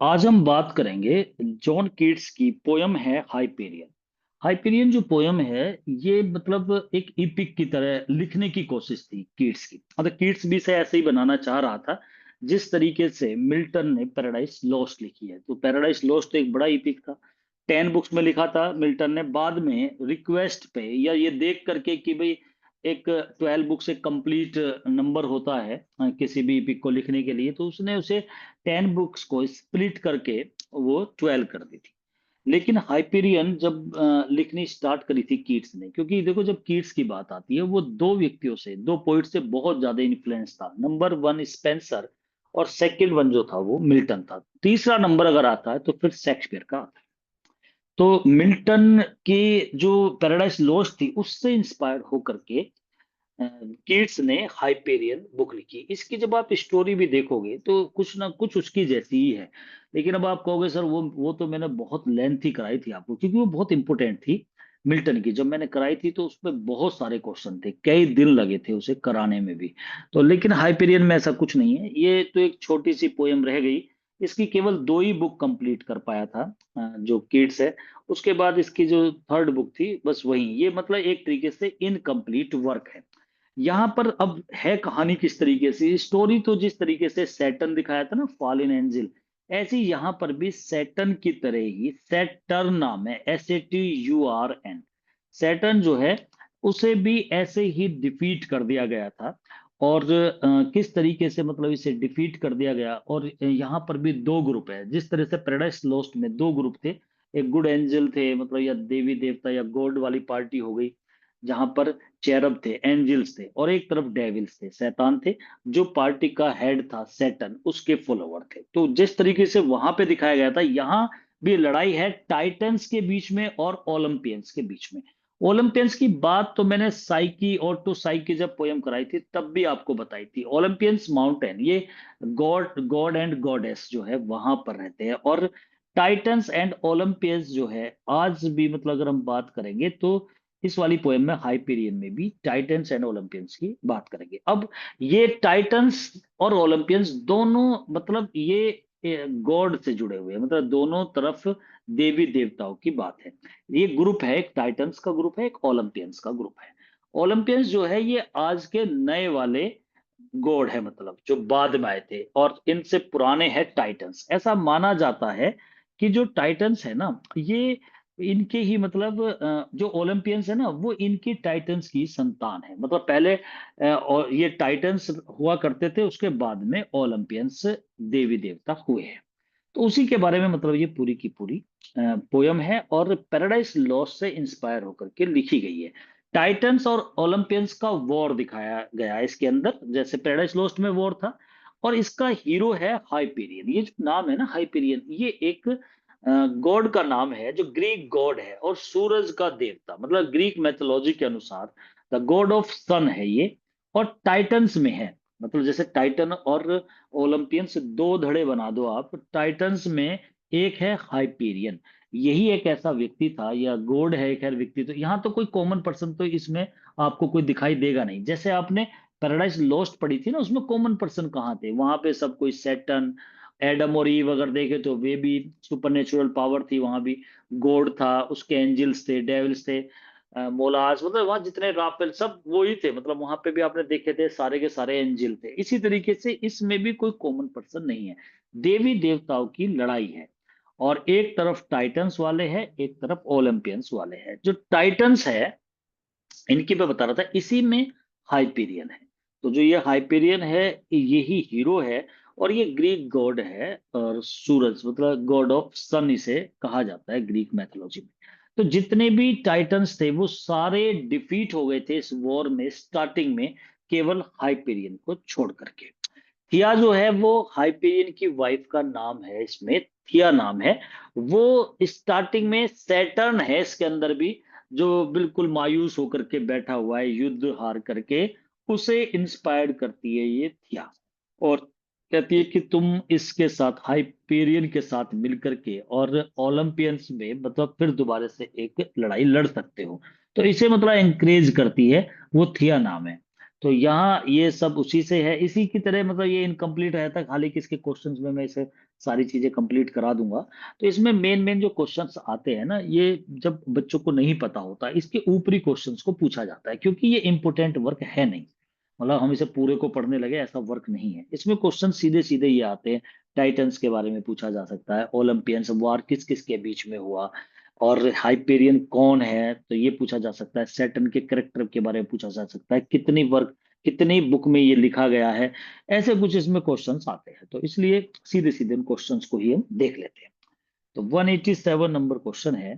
आज हम बात करेंगे जॉन कीट्स की पोयम है हाइपेरियन। हाइपेरियन जो पोयम है, ये मतलब एक इपिक की तरह लिखने की कोशिश थी कीट्स की। मतलब कीट्स भी इसे ऐसे ही बनाना चाह रहा था जिस तरीके से मिल्टन ने पैराडाइज लॉस्ट लिखी है। तो पैराडाइज लॉस्ट तो एक बड़ा इपिक था, 10 बुक्स में लिखा था मिल्टन ने। बाद में रिक्वेस्ट पे या ये देख करके कि भाई एक 12 बुक्स एक कंप्लीट नंबर होता है किसी भी इपिक को लिखने के लिए, तो उसने उसे 10 बुक्स को स्प्लिट करके वो 12 कर दी थी। लेकिन हाइपेरियन जब लिखनी स्टार्ट करी थी कीट्स ने, क्योंकि देखो जब कीट्स की बात आती है वो दो व्यक्तियों से, दो पोइट से बहुत ज्यादा इन्फ्लुएंस था। नंबर वन स्पेंसर और सेकंड वन जो था वो मिल्टन था। तीसरा नंबर अगर आता है तो फिर शेक्सपियर का आता है। तो मिल्टन की जो पैराडाइस लॉस्ट थी उससे इंस्पायर होकर के कीट्स ने हाइपेरियन बुक लिखी। इसकी जब आप स्टोरी भी देखोगे तो कुछ ना कुछ उसकी जैसी ही है। लेकिन अब आप कहोगे सर वो तो मैंने बहुत लेंथी कराई थी आपको, क्योंकि वो बहुत इंपॉर्टेंट थी। मिल्टन की जब मैंने कराई थी तो उसमें बहुत सारे क्वेश्चन थे, कई दिन लगे थे उसे कराने में भी। तो लेकिन हाइपेरियन में ऐसा कुछ नहीं है, ये तो एक छोटी सी पोयम रह गई। इसकी केवल दो ही बुक कंप्लीट कर पाया था जो किड्स है। उसके बाद इसकी जो थर्ड बुक थी बस वही, ये मतलब एक तरीके से इनकम्प्लीट वर्क है। यहाँ पर अब है कहानी किस तरीके से, स्टोरी तो जिस तरीके से सैटर्न दिखाया था ना, फॉलन एंजल, ऐसी यहाँ पर भी सैटर्न की तरह ही सैटर्न नाम है, SATURN। सैटर्न जो है उसे भी ऐसे ही डिफीट कर दिया गया था। और किस तरीके से मतलब इसे डिफीट कर दिया गया। और यहाँ पर भी दो ग्रुप है, जिस तरह से पैराडाइस लॉस्ट में दो ग्रुप थे। एक गुड एंजल थे, मतलब या देवी देवता या गॉड वाली पार्टी हो गई, जहां पर चेरब थे, एंजल्स थे, और एक तरफ डेविल्स थे, शैतान थे। जो पार्टी का हेड था सैटर्न, उसके फॉलोवर थे। तो जिस तरीके से वहां पे दिखाया गया था, यहाँ भी लड़ाई है टाइटन्स के बीच में और ओलंपियंस के बीच में। ओलंपियंस की बात तो मैंने साइकी और टू साइकी जब पोयम कराई थी तब भी आपको बताई थी। ओलंपियंस माउंटेन, ये गॉड गॉड एंड गॉडेस जो है वहां पर रहते हैं। और टाइटन्स एंड ओलंपियंस जो है आज भी, मतलब अगर हम बात करेंगे तो इस वाली पोएम में हाइपेरियन में भी टाइटन्स एंड ओलंपियंस की बात करेंगे। अब ये टाइटन्स और ओलंपियंस दोनों मतलब ये गॉड से जुड़े हुए हैं, मतलब दोनों तरफ देवी देवताओं की बात है। ये ग्रुप है, एक टाइटन्स का ग्रुप है, एक ओलंपियंस का ग्रुप है। ओलंपियंस जो है ये आज के नए वाले गॉड है, मतलब जो बाद में आए थे, और इनसे पुराने हैं टाइटन्स। ऐसा माना जाता है कि जो टाइटन्स है ना, ये इनके ही मतलब जो ओलंपियंस है ना वो इनकी टाइटन्स की संतान है। मतलब पहले और ये टाइटन्स हुआ करते थे, उसके बाद में ओलंपियंस देवी देवता हुए हैं। तो उसी के बारे में मतलब ये पूरी की पूरी पोयम है, और पैराडाइस लॉस्ट से इंस्पायर होकर के लिखी गई है। टाइटन्स और ओलंपियंस का वॉर दिखाया गया है इसके अंदर, जैसे पैराडाइस लॉस्ट में वॉर था। और इसका हीरो है हाइपेरियन। ये जो नाम है ना हाइपेरियन, ये एक गॉड का नाम है जो ग्रीक गॉड है और सूरज का देवता, मतलब ग्रीक मैथोलॉजी के अनुसार द गॉड ऑफ सन है ये। और टाइटन्स में है, मतलब जैसे टाइटन और ओलंपियन से दो धड़े बना दो आप, टाइटन्स में एक है हाइपेरियन। यही एक ऐसा व्यक्ति था या गॉड है, खैर व्यक्ति तो यहाँ तो कोई कॉमन पर्सन तो इसमें आपको कोई दिखाई देगा नहीं। जैसे आपने पैराडाइज लॉस्ट पढ़ी थी ना, उसमें कॉमन पर्सन कहाँ थे, वहां पे सब कोई सैटर्न, एडम और ईव अगर देखे तो वे भी सुपरनेचुरल पावर थी वहां भी। गॉड था, उसके एंजल्स थे, डेविल्स थे, मोलाज, मतलब वहां जितने राफेल सब वो ही थे। मतलब वहां पे भी आपने देखे थे सारे के सारे एंजल थे। इसी तरीके से इसमें भी कोई कॉमन पर्सन नहीं है। देवी देवताओं की लड़ाई है, और एक तरफ टाइटन्स वाले हैं, एक तरफ ओलंपियंस वाले हैं। जो टाइटन्स है इनकी मैं बता रहा था, इसी में हाइपेरियन है। तो जो ये हाइपेरियन है यही हीरो है। और ये ग्रीक गॉड है, और सूरज मतलब गॉड ऑफ सन इसे कहा जाता है ग्रीक मैथोलॉजी में। तो जितने भी टाइटन्स थे वो सारे डिफीट हो गए थे इस वॉर में स्टार्टिंग में, केवल हाइपेरियन को छोड़ करके। थिया जो है वो हाइपेरियन की वाइफ का नाम है, इसमें थिया नाम है। वो स्टार्टिंग में सैटर्न है इसके अंदर भी, जो बिल्कुल मायूस होकर के बैठा हुआ है युद्ध हार करके, उसे इंस्पायर करती है ये थिया। और कहती है कि तुम इसके साथ, हाइपेरियन के साथ मिलकर के और ओलंपियंस में मतलब फिर दोबारा से एक लड़ाई लड़ सकते हो। तो इसे मतलब एंकरेज करती है, वो थिया नाम है। तो यहाँ ये सब उसी से है, इसी की तरह मतलब ये इनकम्प्लीट रहता है, हालांकि इसके क्वेश्चंस में मैं इसे सारी चीजें कंप्लीट करा दूंगा। तो इसमें मेन मेन जो क्वेश्चंस आते हैं ना, ये जब बच्चों को नहीं पता होता, इसके ऊपरी क्वेश्चंस को पूछा जाता है, क्योंकि ये इंपोर्टेंट वर्क है नहीं। मतलब हम इसे पूरे को पढ़ने लगे ऐसा वर्क नहीं है, इसमें क्वेश्चन सीधे सीधे ये आते हैं। टाइटन्स के बारे में पूछा जा सकता है, ओलंपियंस वार किस किस के बीच में हुआ, और हाइपेरियन कौन है तो ये पूछा जा सकता है, सैटर्न के करेक्टर के बारे में पूछा जा सकता है, कितनी वर्क कितनी बुक में ये लिखा गया है। ऐसे कुछ इसमें क्वेश्चंस आते हैं, तो इसलिए सीधे सीधे इन क्वेश्चंस को ही हम देख लेते हैं। तो 187 नंबर क्वेश्चन है,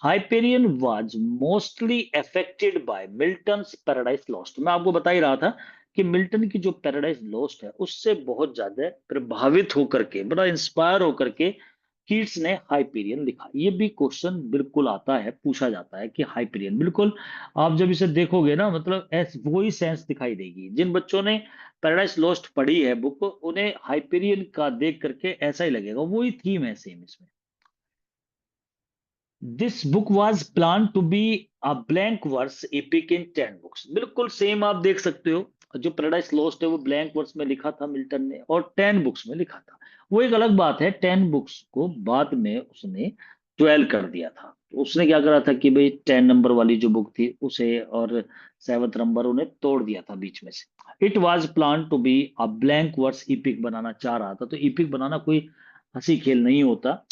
Hyperion was mostly affected by Milton's paradise lost. मैं आपको बता ही रहा था कि मिल्टन की जो पैराडाइज लॉस्ट है उससे बहुत ज्यादा प्रभावित होकर के, बड़ा इंस्पायर होकर के कीट्स ने हाइपेरियन लिखा। ये भी क्वेश्चन बिल्कुल आता है, पूछा जाता है कि हाइपेरियन, बिल्कुल आप जब इसे देखोगे ना, मतलब ऐस वही सेंस दिखाई देगी। जिन बच्चों ने पैराडाइज लॉस्ट पढ़ी है बुक, उन्हें हाइपेरियन का देख करके ऐसा ही लगेगा, वही थीम है सेम इसमें। This book was plan to be a blank verse epic in 10 books. बिल्कुल सेम आप देख सकते हो, जो पैराडाइज लॉस्ट है वो ब्लैंक वर्स में लिखा था मिल्टन ने, और 10 बुक्स में लिखा था। वो एक अलग बात है, 10 बुक्स को बाद में उसने 12 कर दिया था। तो उसने क्या करा था कि भाई 10 नंबर वाली जो बुक थी उसे, और 7th नंबर उन्हें तोड़ दिया था बीच में से। It was plan to be a blank verse epic बनाना चाह रहा था। तो इपिक बनाना कोई हंसी खेल नहीं होता।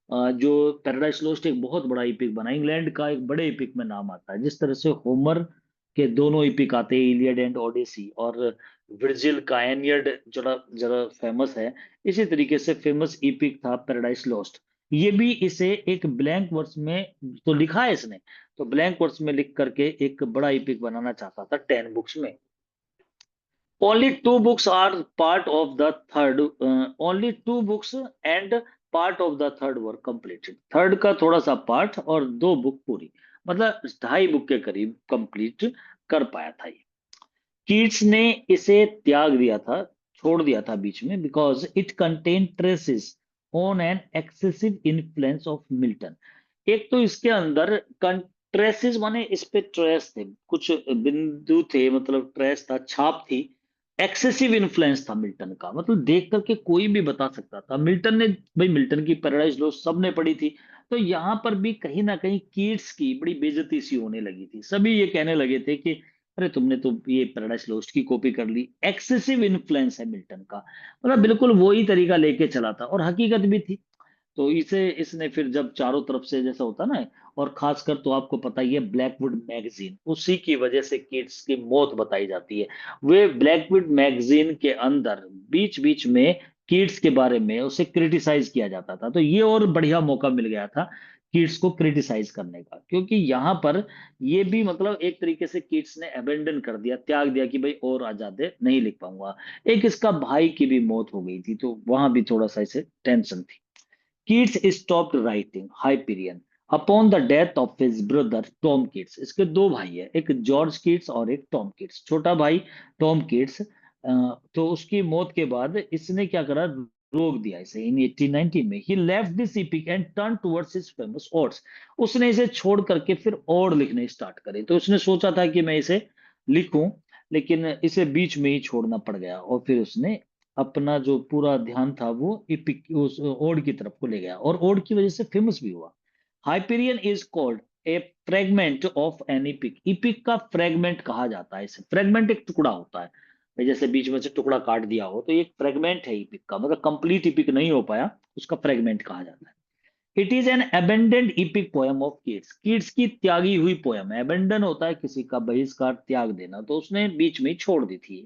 जो पैराडाइस लोस्ट एक बहुत बड़ा इपिक बना, इंग्लैंड का एक बड़े इपिक में नाम आता है। जिस तरह से होमर के दोनों इपिक आते हैं, इलियड एंड ओडिसी, और विर्जिल का एनियड जरा जरा फेमस है, इसी तरीके से फेमस इपिक था पैराडाइस लॉस्ट। ये भी इसे एक ब्लैंक वर्स में तो लिखा है इसने, तो ब्लैंक वर्स में लिख करके एक बड़ा इपिक बनाना चाहता था 10 बुक्स में। Only two books are part of the third. Only two books and part of the third were completed. Third का थोड़ा सा पार्ट और 2 बुक पूरी, मतलब 2.5 बुक के करीब कंप्लीट कर पाया था ये। कीट्स ने इसे त्याग दिया था, छोड़ दिया था बीच में, because it contain traces on an excessive influence of Milton. एक तो इसके अंदर ट्रेसेस माने इस पे ट्रेस थे, कुछ बिंदु थे, मतलब ट्रेस था, छाप थी। एक्सेसिव इन्फ्लुएंस था मिल्टन का, मतलब देख करके कोई भी बता सकता था मिल्टन ने, भाई मिल्टन की पैराडाइज लॉस्ट सबने पढ़ी थी। तो यहाँ पर भी कहीं ना कहीं कीट्स की बड़ी बेइज्जती सी होने लगी थी, सभी ये कहने लगे थे कि अरे तुमने तो ये पैराडाइज लॉस्ट की कॉपी कर ली, एक्सेसिव इन्फ्लुएंस है मिल्टन का। मतलब बिल्कुल वही तरीका लेके चला था, और हकीकत भी थी। तो इसे इसने फिर जब चारों तरफ से जैसा होता ना, और खासकर तो आपको पता ही है ब्लैकवुड मैगजीन, उसी की वजह से किड्स की मौत बताई जाती है। वे ब्लैकवुड मैगजीन के अंदर बीच बीच में किड्स के बारे में उसे क्रिटिसाइज किया जाता था, तो ये और बढ़िया मौका मिल गया था किड्स को क्रिटिसाइज करने का, क्योंकि यहाँ पर ये भी मतलब एक तरीके से किड्स ने अबेंडन कर दिया, त्याग दिया कि भाई और आजादे नहीं लिख पाऊंगा। एक इसका भाई की भी मौत हो गई थी, तो वहां भी थोड़ा सा इसे टेंशन थी। Keats stopped writing Hyperion upon the death of his brother Tom Keats। इसके 2 भाई है, एक जॉर्ज कीट्स और एक टॉम कीट्स। छोटा भाई टॉम कीट्स, तो उसकी मौत के बाद इसने क्या करा, रोक दिया इसे इन 1890 में। He left this epic and turn towards his famous odes. उसने इसे छोड़ करके फिर ओड लिखने स्टार्ट करे। तो उसने सोचा था कि मैं इसे लिखूं, लेकिन इसे बीच में ही छोड़ना पड़ गया, और फिर उसने अपना जो पूरा ध्यान था वो इपिक उस ओड की तरफ को ले गया, और ओड की वजह से फेमस भी हुआ। Hyperion is called a fragment of an epic. Epic का फ्रेगमेंट कहा जाता है इसे। फ्रेगमेंट एक टुकड़ा होता है, भाई जैसे बीच में से टुकड़ा काट दिया हो, तो ये एक फ्रेगमेंट है इपिक का, मतलब कंप्लीट इपिक नहीं हो पाया, उसका फ्रेगमेंट कहा जाता है। It is an abandoned EPIC poem of kids. Kids की त्यागी हुई पोयम है। अबेंडन होता है किसी का बहिष्कार, त्याग देना, तो उसने बीच में ही छोड़ दी थी।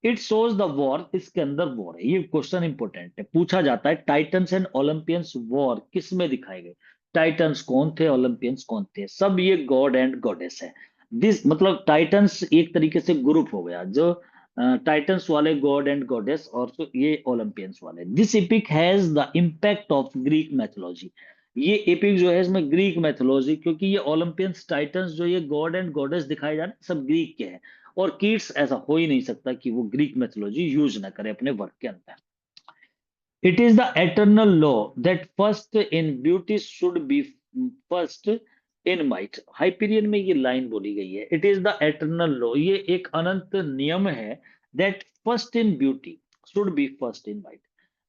इट शोज द वॉर, इसके अंदर वॉर है। ये क्वेश्चन इंपॉर्टेंट है, पूछा जाता है टाइटन्स एंड ओलंपियंस वॉर किस में दिखाए गए। टाइटन्स कौन थे, ओलंपियंस कौन थे, सब ये गॉड एंड गॉडेस है। दिस मतलब टाइटन्स एक तरीके से ग्रुप हो गया, जो टाइटन्स वाले गॉड एंड गॉडेस, और तो ये ओलंपियंस वाले। This epic has the impact of Greek mythology. ये एपिक जो है इसमें ग्रीक मैथोलॉजी, क्योंकि ये ओलंपियंस टाइटन्स जो ये गॉड एंड गॉडेस दिखाए जा रहे हैं सब ग्रीक के हैं, और कीट्स ऐसा हो ही नहीं सकता कि वो ग्रीक मैथोलॉजी यूज ना करे अपने वर्क के अंदर। It is the eternal law that first in beauty should be first in might, Hyperion में ये लाइन बोली गई है, it is the eternal law, ये एक अनंत नियम है, that first in beauty should be first in might.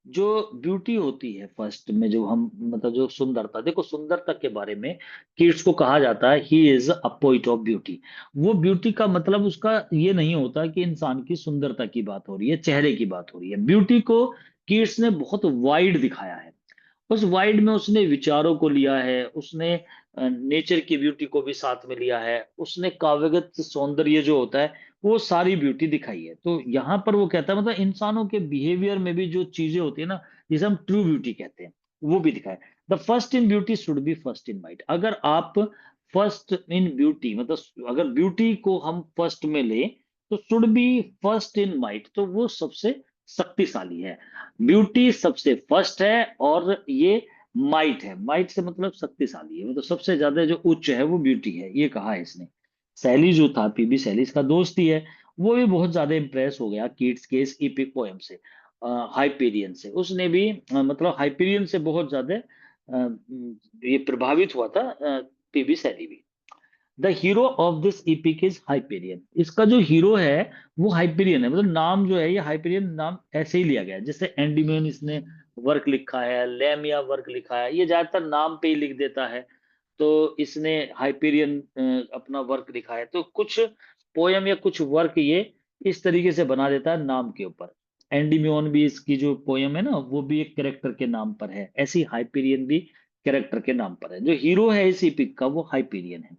जो ब्यूटी होती है फर्स्ट में, जो हम मतलब जो सुंदरता, देखो सुंदरता के बारे में किड्स को कहा जाता है he is a poet of beauty. वो ब्यूटी का मतलब उसका ये नहीं होता कि इंसान की सुंदरता की बात हो रही है, चेहरे की बात हो रही है। ब्यूटी को किड्स ने बहुत वाइड दिखाया है। उस वाइड में उसने विचारों को लिया है, उसने नेचर की ब्यूटी को भी साथ में लिया है, उसने काव्यगत सौंदर्य जो होता है वो सारी ब्यूटी दिखाई है। तो यहाँ पर वो कहता है मतलब इंसानों के बिहेवियर में भी जो चीजें होती है ना, जिसे हम ट्रू ब्यूटी कहते हैं, वो भी दिखाए। The first in beauty should be first in mind. अगर आप फर्स्ट इन ब्यूटी मतलब अगर ब्यूटी को हम फर्स्ट में ले, तो should be first in mind, तो वो सबसे शक्तिशाली है। ब्यूटी सबसे फर्स्ट है, और ये माइट है, माइट से मतलब शक्तिशाली है, मतलब सबसे ज्यादा जो उच्च है वो ब्यूटी है, ये कहा है इसने। सैली जो था, पीबी सैली इसका दोस्त ही है, वो भी बहुत ज्यादा इंप्रेस हो गया कीट्स के इस इपिक पोएम से, हाइपेरियन से। उसने भी मतलब हाइपेरियन से बहुत ज्यादा ये प्रभावित हुआ था, पीबी सैली भी। The hero of this EPIC is Hyperion. इसका जो हीरो है वो हाइपेरियन है, मतलब नाम जो है ये हाइपेरियन नाम ऐसे ही लिया गया है। जैसे एंडीमेन इसने वर्क लिखा है, लैमिया वर्क लिखा है, ये ज्यादातर नाम पे ही लिख देता है। तो इसने हाइपेरियन अपना वर्क लिखा है, तो कुछ पोयम या कुछ वर्क ये इस तरीके से बना देता है नाम के ऊपर। एंडीमियोन भी इसकी जो पोयम है ना, वो भी एक कैरेक्टर के नाम पर है, ऐसी हाइपेरियन भी कैरेक्टर के नाम पर है। जो हीरो है इस इपिक का वो हाइपेरियन है।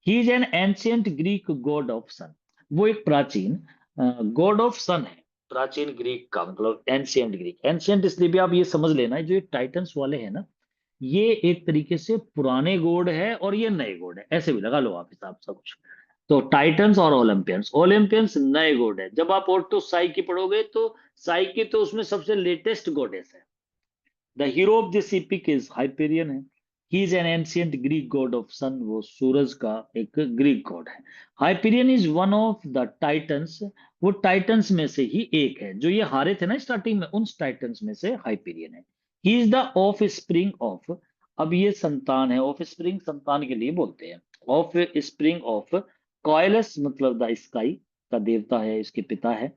He is an ancient Greek god of sun. वो एक प्राचीन गॉड ऑफ सन है। प्राचीन ग्रीक का मतलब एंशियंट ग्रीक, एंशियंट इसलिए भी आप ये समझ लेना, जो ये टाइटन्स वाले हैं ना, ये एक तरीके से पुराने गॉड है और ये नए गॉड है, ऐसे भी लगा लो आप हिसाब सा कुछ। तो टाइटन्स और ओलंपियंस, ओलंपियंस नए गॉड है। जब आप ऑटो साई की पढ़ोगे तो साई की तो उसमें सबसे लेटेस्ट गॉडेस है। The hero of this epic is Hyperion है। He is an ancient Greek god of sun, वो सूरज का एक ग्रीक गॉड है। Hyperion is one of the titans, वो टाइटन्स में से ही एक है। जो ये हारे थे ना स्टार्टिंग में, उन टाइटन्स में से हाइपेरियन है। He is the of spring of, अब ये संतान है, ऑफ स्प्रिंग संतान के लिए बोलते हैं। ऑफ स्प्रिंग ऑफ कॉयलस मतलब द स्काई का देवता है, इसके पिता है।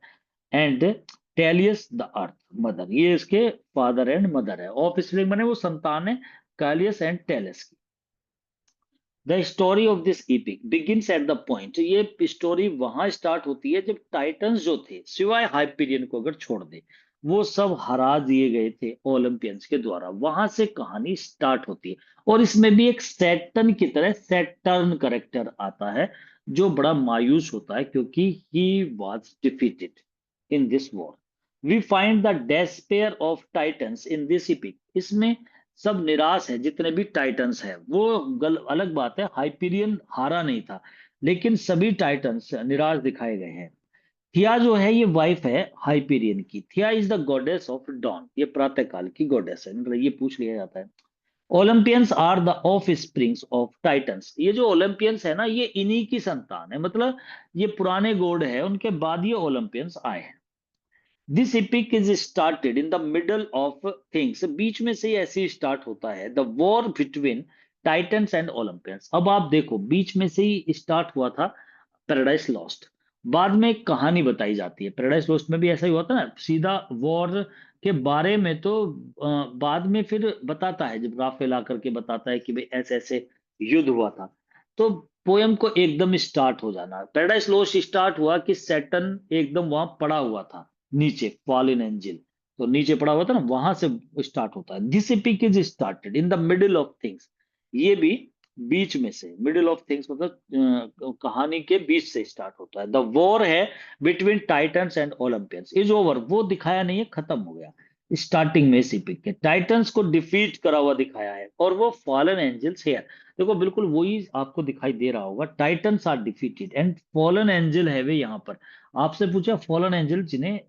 एंड टेलियस द अर्थ मदर, ये इसके फादर एंड मदर है। ऑफ स्प्रिंग माने वो संतान है कैलियस एंड टेलियस की। The story of this epic begins at the point, ये स्टोरी वहां स्टार्ट होती है जब टाइटन्स जो थे, सिवाय हाइपीरियन को अगर छोड़ दे, वो सब हरा दिए गए थे ओलंपियंस के द्वारा। वहां से कहानी स्टार्ट होती है। और इसमें भी एक सैटर्न की तरह सैटर्न करेक्टर आता है, जो बड़ा मायूस होता है क्योंकि he was defeated in this war. We find the despair of Titans in this epic। इसमें सब निराश है, जितने भी टाइटन्स है वो अलग बात है, हाइपीरियन हारा नहीं था, लेकिन सभी टाइटन्स निराश दिखाए गए हैं। थिया जो है ये वाइफ है हाइपीरियन की। Theia is the goddess of dawn, ये प्रातः काल की गॉडेस है, मतलब ये पूछ लिया जाता है। Olympians are the offsprings of Titans, ये जो ओलंपियंस है ना, ये इन्हीं की संतान है, मतलब ये पुराने गॉड है, उनके बाद ये ओलंपियंस आए हैं। This epic is started in the middle of things, बीच में से ही ऐसे ही स्टार्ट होता है। The war between titans and Olympians, अब आप देखो बीच में से ही स्टार्ट हुआ था पैराडाइज लॉस्ट। बाद में एक कहानी बताई जाती है, पैराडाइज लॉस्ट में भी ऐसा ही हुआ था ना, सीधा वॉर के बारे में तो बाद में फिर बताता है, जब राफेल आकर के बताता है कि भाई ऐसे ऐसे युद्ध हुआ था। तो पोयम को एकदम स्टार्ट हो जाना, पैराडाइज लॉस्ट स्टार्ट हुआ कि सैटर्न एकदम वहां पड़ा हुआ था नीचे, फॉलन एंजल, तो नीचे पड़ा हुआ था ना, वहां से स्टार्ट होता है। This epic is started in the middle of things, ये भी बीच में से, मिडिल ऑफ थिंग्स मतलब कहानी के बीच से स्टार्ट होता है। द वॉर है between titans and Olympians is over, वो दिखाया नहीं है, खत्म हो गया। स्टार्टिंग में इसी पिक के टाइटन्स को डिफीट करा हुआ दिखाया है, और वो फॉलन एंजल्स हेयर, देखो बिल्कुल वही आपको दिखाई दे रहा होगा, Titans are defeated and fallen angel है वे यहाँ पर। आपसे पूछा फॉलन एंजल जिन्हें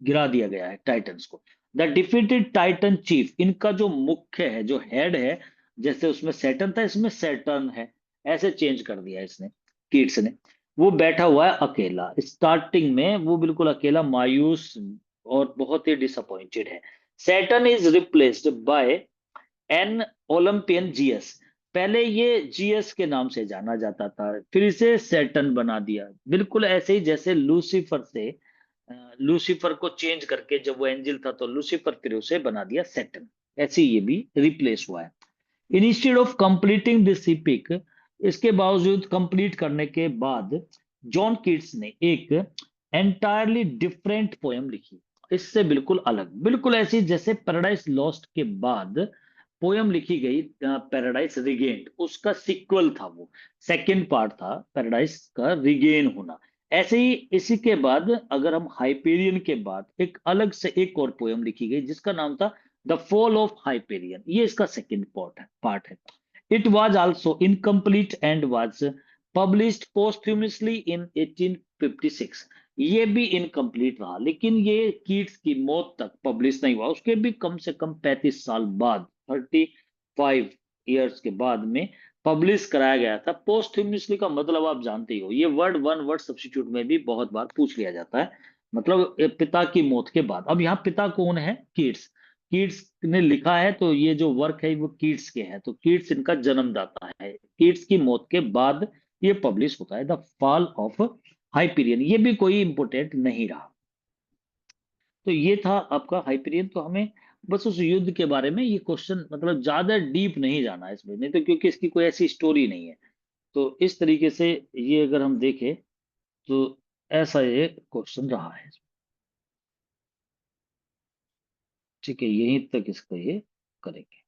गिरा दिया गया है, टाइटन्स को। द डिफीटेड टाइटन चीफ, इनका जो मुख्य है, जो हेड है, जैसे उसमें सैटर्न था इसमें सैटर्न है, ऐसे चेंज कर दिया इसने, कीट्स ने। वो बैठा हुआ है अकेला, स्टार्टिंग में वो बिल्कुल अकेला, मायूस और बहुत ही डिसअपॉइंटेड है। Saturn is replaced by N Olympian GS. पहले ये जीएस के नाम से जाना जाता था, फिर इसे सैटर्न बना दिया, बिल्कुल ऐसे ही जैसे लूसीफर से लूसीफर को चेंज करके जब वो एंजल था तो लूसीफर, फिर उसे बना दिया सैटर्न। ऐसे ही ये भी रिप्लेस हुआ है। Instead of completing this EPIC, इसके बावजूद कंप्लीट करने के बाद जॉन कीट्स ने एक एंटायरली डिफरेंट पोयम लिखी, इससे बिल्कुल अलग, बिल्कुल ऐसी जैसे पैराडाइज लॉस्ट के बाद पोयम लिखी गई पैराडाइज रिगेन्ड, उसका सीक्वल था वो, सेकंड पार्ट था पैराडाइज का रिगेन होना। ऐसे ही इसी के बाद अगर हम हाइपेरियन के बाद एक अलग से एक और पोयम लिखी गई जिसका नाम था द फॉल ऑफ हाइपेरियन, ये इसका सेकंड पार्ट है। It was also incomplete and was published posthumously in 1856। ये भी इनकम्प्लीट रहा, लेकिन ये कीट्स की मौत तक पब्लिश नहीं हुआ, उसके भी कम से कम 35 साल बाद, 35 ईयर्स के बाद में पब्लिश कराया गया था। पोस्ट्यूमसली का मतलब आप जानते ही हो, ये वर्ड वन वर्ड सब्स्टिट्यूट में भी बहुत बार पूछ लिया जाता है, मतलब पिता की मौत के बाद। अब यहाँ पिता कौन है? कीट्स। कीट्स ने लिखा है, तो ये जो वर्क है वो कीट्स के हैं, तो कीट्स इनका जन्मदाता है। कीट्स की मौत के बाद ये पब्लिश होता है, द फॉल ऑफ हाइपीरियन। ये भी कोई इंपोर्टेंट नहीं रहा। तो ये था आपका हाइपीरियन। तो हमें बस उस युद्ध के बारे में ये क्वेश्चन, मतलब ज्यादा डीप नहीं जाना है इसमें, नहीं तो क्योंकि इसकी कोई ऐसी स्टोरी नहीं है। तो इस तरीके से ये अगर हम देखें तो ऐसा ये क्वेश्चन रहा है। ठीक है, यहीं तक इसका ये करेंगे।